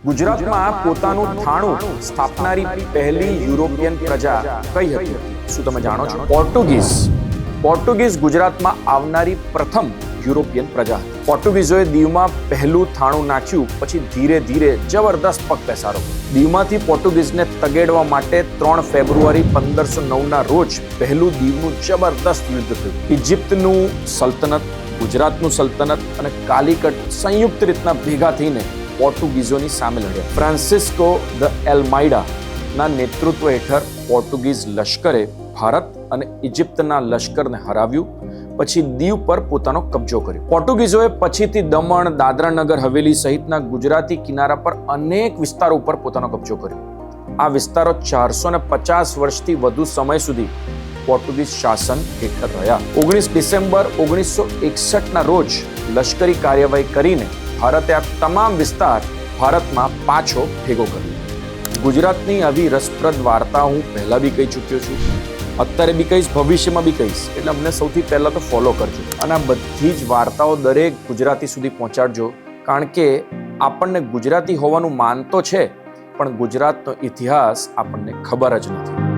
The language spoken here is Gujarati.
ગુજરાતમાં પોતાનું થાણું સ્થાપનારી પહેલી યુરોપિયન પ્રજા કઈ હતી? શું તમે જાણો છો? પોર્ટુગીઝ ગુજરાતમાં આવનારી પ્રથમ યુરોપિયન પ્રજા. પોર્ટુગીઝોએ દીવમાં પહેલું થાણું નાખ્યું, પછી ધીરે ધીરે જબરદસ્ત પગ પેસારો. દીવમાંથી પોર્ટુગીઝને તગેડવા માટે 3 ફેબ્રુઆરી 1509 રોજ પહેલું દીવનું જબરદસ્ત યુદ્ધ થયું. ઇજિપ્તનું સલ્તનત, ગુજરાતનું સલ્તનત અને કાલિકટ સંયુક્ત રીતના ભેગા થઈને પોર્ટુગીઝોની સામે લડ્યા. ફ્રાન્સિસ્કો દ એલ્માઇડા ના નેતૃત્વ હેઠળ પોર્ટુગીઝ લશ્કરે ભારત અને ઇજિપ્તના લશ્કરને હરાવ્યું, પછી દીવ પર પોતાનો કબજો કર્યો. પોર્ટુગીઝોએ પછીથી દમણ, દાદરા નગર હવેલી સહિતના ગુજરાતી કિનારા પર અનેક વિસ્તારો ઉપર પોતાનો કબજો કર્યો. આ વિસ્તારો 450 વર્ષથી વધુ સમય સુધી પોર્ટુગીઝ શાસન હેઠળ રહ્યા. 19 ડિસેમ્બર 1961 ના રોજ લશ્કરી કાર્યવાહી કરીને ભારતે આ તમામ વિસ્તાર ભારતમાં પાછો ભેગો કર્યો. ગુજરાતની આવી રસપ્રદ વાર્તા હું પહેલા બી કહી ચૂક્યો છું, અત્યારે બી કહીશ, ભવિષ્યમાં બી કહીશ. એટલે અમને સૌથી પહેલા તો ફોલો કરજો અને આ બધી જ વાર્તાઓ દરેક ગુજરાતી સુધી પહોંચાડજો, કારણ કે આપણને ગુજરાતી હોવાનું માન તો છે, પણ ગુજરાતનો ઇતિહાસ આપણને ખબર જ નથી.